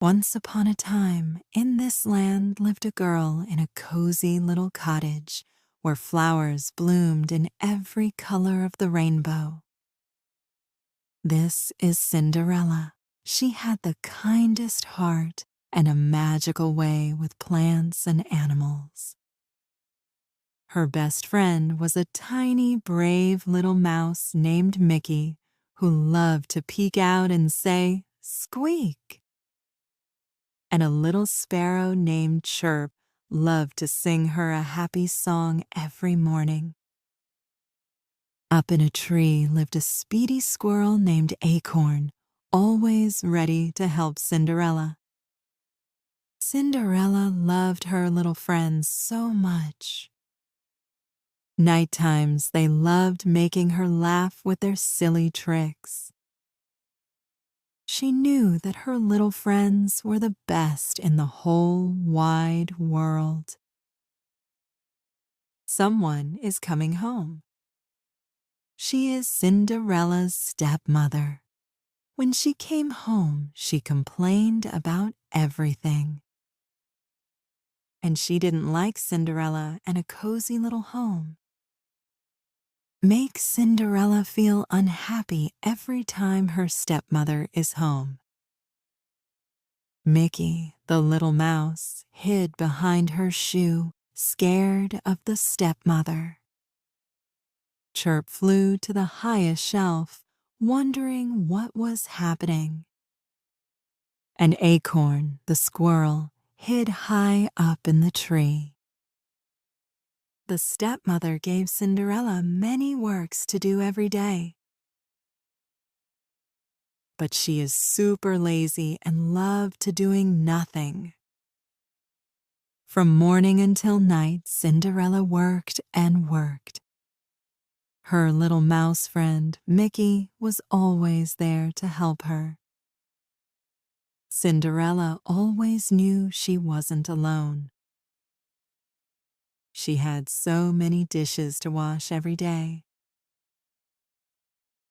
Once upon a time, in this land lived a girl in a cozy little cottage where flowers bloomed in every color of the rainbow. This is Cinderella. She had the kindest heart and a magical way with plants and animals. Her best friend was a tiny, brave little mouse named Mickey, who loved to peek out and say, "Squeak!" And a little sparrow named Chirp loved to sing her a happy song every morning. Up in a tree lived a speedy squirrel named Acorn, always ready to help Cinderella. Cinderella loved her little friends so much. Night times they loved making her laugh with their silly tricks. She knew that her little friends were the best in the whole wide world. Someone is coming home. She is Cinderella's stepmother. When she came home, she complained about everything. And she didn't like Cinderella and a cozy little home. Make Cinderella feel unhappy every time her stepmother is home. Mickey, the little mouse, hid behind her shoe, scared of the stepmother. Chirp flew to the highest shelf, wondering what was happening. And Acorn, the squirrel, hid high up in the tree. The stepmother gave Cinderella many works to do every day. But she is super lazy and loved to doing nothing. From morning until night, Cinderella worked and worked. Her little mouse friend, Mickey, was always there to help her. Cinderella always knew she wasn't alone. She had so many dishes to wash every day.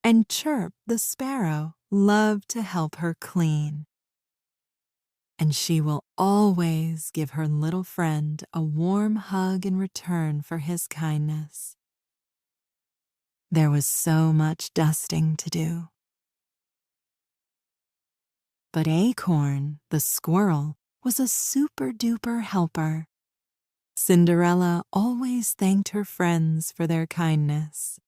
And Chirp, the sparrow, loved to help her clean. And she will always give her little friend a warm hug in return for his kindness. There was so much dusting to do. But Acorn, the squirrel, was a super-duper helper. Cinderella always thanked her friends for their kindness.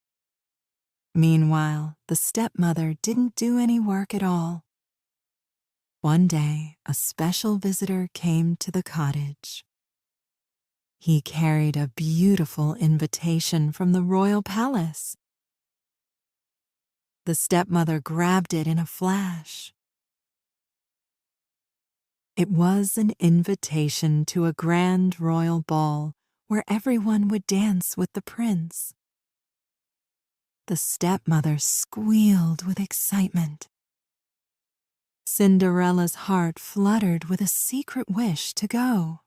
Meanwhile, the stepmother didn't do any work at all. One day, a special visitor came to the cottage. He carried a beautiful invitation from the royal palace. The stepmother grabbed it in a flash. It was an invitation to a grand royal ball where everyone would dance with the prince. The stepmother squealed with excitement. Cinderella's heart fluttered with a secret wish to go.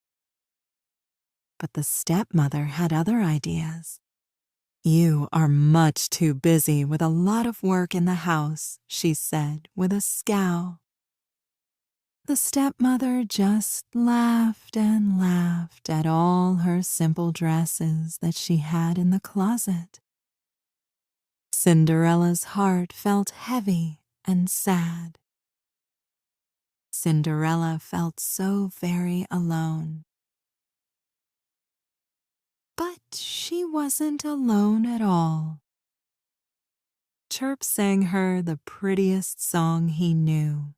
But the stepmother had other ideas. "You are much too busy with a lot of work in the house," she said with a scowl. The stepmother just laughed and laughed at all her simple dresses that she had in the closet. Cinderella's heart felt heavy and sad. Cinderella felt so very alone. But she wasn't alone at all. Chirp sang her the prettiest song he knew.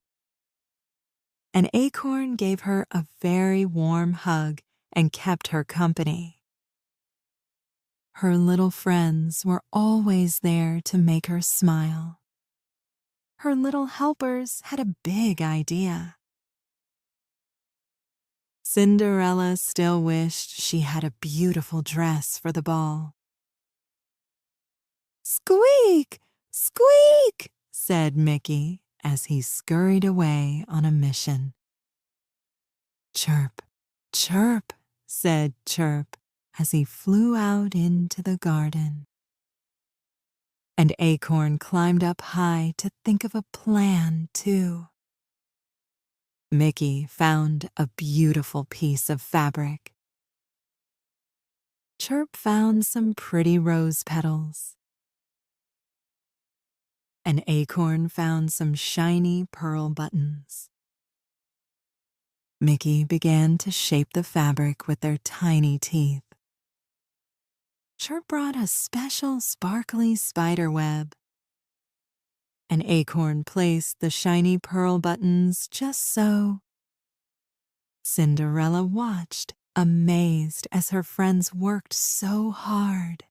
And Acorn gave her a very warm hug and kept her company. Her little friends were always there to make her smile. Her little helpers had a big idea. Cinderella still wished she had a beautiful dress for the ball. "Squeak! Squeak!" said Mickey as he scurried away on a mission. "Chirp, chirp," said Chirp as he flew out into the garden. And Acorn climbed up high to think of a plan, too. Mickey found a beautiful piece of fabric. Chirp found some pretty rose petals. An acorn found some shiny pearl buttons. Mickey began to shape the fabric with their tiny teeth. Chirp brought a special sparkly spider web. An acorn placed the shiny pearl buttons just so. Cinderella watched, amazed as her friends worked so hard.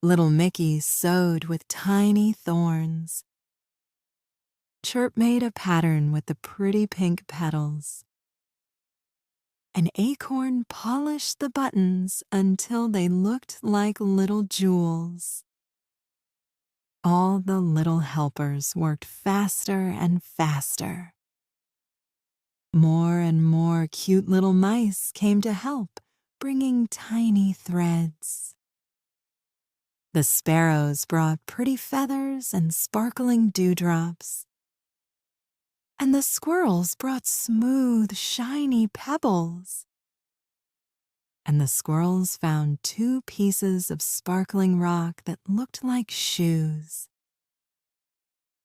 Little Mickey sewed with tiny thorns. Chirp made a pattern with the pretty pink petals. An acorn polished the buttons until they looked like little jewels. All the little helpers worked faster and faster. More and more cute little mice came to help, bringing tiny threads. The sparrows brought pretty feathers and sparkling dewdrops. And the squirrels brought smooth, shiny pebbles. And the squirrels found 2 pieces of sparkling rock that looked like shoes.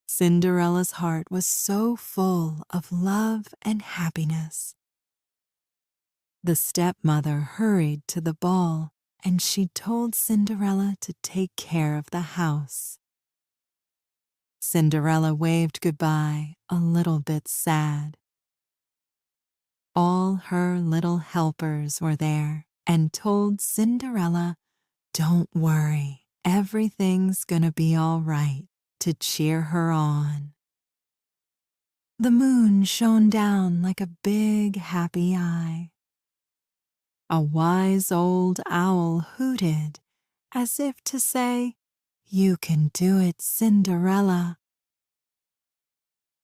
Cinderella's heart was so full of love and happiness. The stepmother hurried to the ball, and she told Cinderella to take care of the house. Cinderella waved goodbye, a little bit sad. All her little helpers were there and told Cinderella, "Don't worry, everything's gonna be all right," to cheer her on. The moon shone down like a big, happy eye. A wise old owl hooted, as if to say, "You can do it, Cinderella."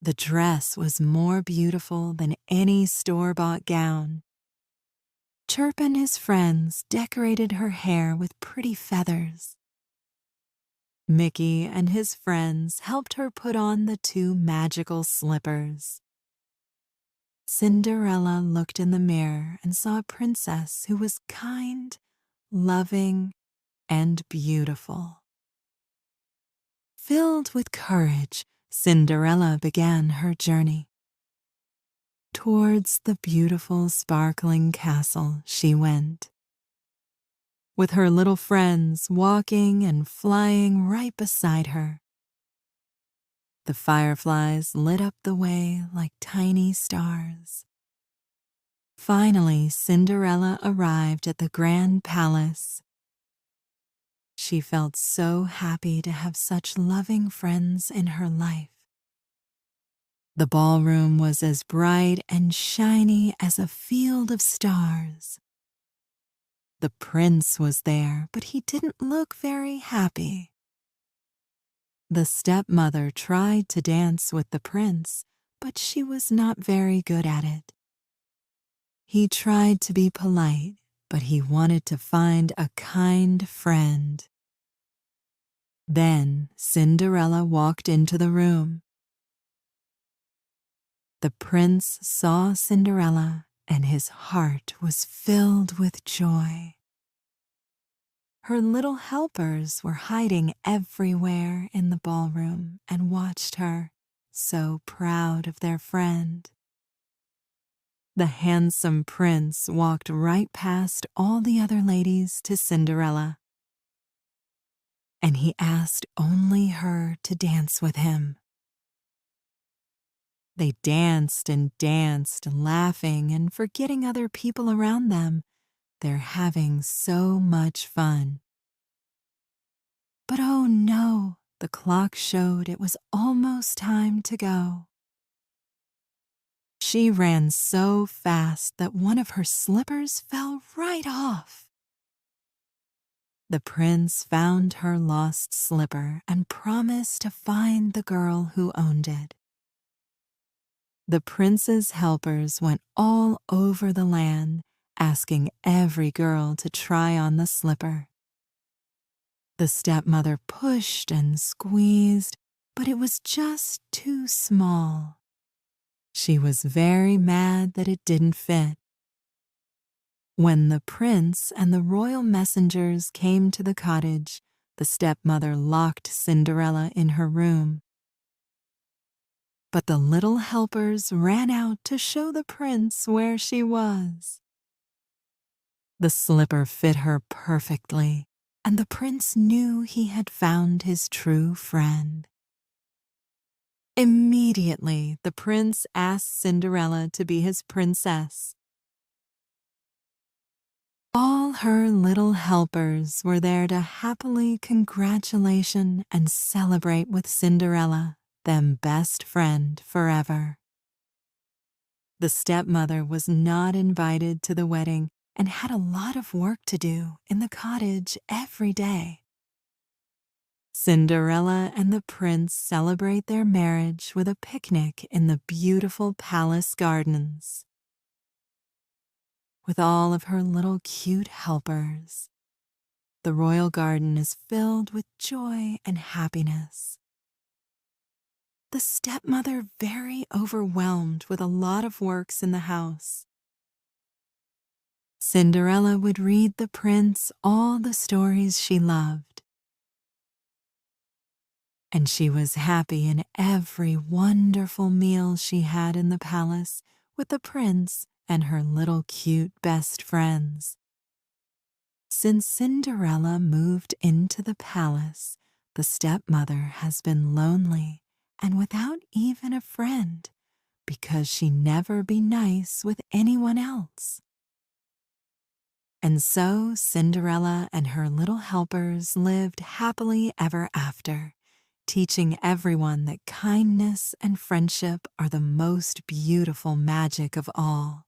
The dress was more beautiful than any store-bought gown. Chirp and his friends decorated her hair with pretty feathers. Mickey and his friends helped her put on the 2 magical slippers. Cinderella looked in the mirror and saw a princess who was kind, loving, and beautiful. Filled with courage, Cinderella began her journey. Towards the beautiful, sparkling castle she went, with her little friends walking and flying right beside her. The fireflies lit up the way like tiny stars. Finally, Cinderella arrived at the grand palace. She felt so happy to have such loving friends in her life. The ballroom was as bright and shiny as a field of stars. The prince was there, but he didn't look very happy. The stepmother tried to dance with the prince, but she was not very good at it. He tried to be polite, but he wanted to find a kind friend. Then Cinderella walked into the room. The prince saw Cinderella, and his heart was filled with joy. Her little helpers were hiding everywhere in the ballroom and watched her, so proud of their friend. The handsome prince walked right past all the other ladies to Cinderella, and he asked only her to dance with him. They danced and danced, laughing and forgetting other people around them. They're having so much fun. But oh no, the clock showed it was almost time to go. She ran so fast that one of her slippers fell right off. The prince found her lost slipper and promised to find the girl who owned it. The prince's helpers went all over the land, asking every girl to try on the slipper. The stepmother pushed and squeezed, but it was just too small. She was very mad that it didn't fit. When the prince and the royal messengers came to the cottage, the stepmother locked Cinderella in her room. But the little helpers ran out to show the prince where she was. The slipper fit her perfectly, and the prince knew he had found his true friend. Immediately, the prince asked Cinderella to be his princess. All her little helpers were there to happily congratulate and celebrate with Cinderella, them best friend forever. The stepmother was not invited to the wedding and had a lot of work to do in the cottage every day. Cinderella and the prince celebrate their marriage with a picnic in the beautiful palace gardens. With all of her little cute helpers, the royal garden is filled with joy and happiness. The stepmother very overwhelmed with a lot of works in the house. Cinderella would read the prince all the stories she loved, and she was happy in every wonderful meal she had in the palace with the prince and her little cute best friends. Since Cinderella moved into the palace, the stepmother has been lonely and without even a friend because she never be nice with anyone else. And so Cinderella and her little helpers lived happily ever after, teaching everyone that kindness and friendship are the most beautiful magic of all.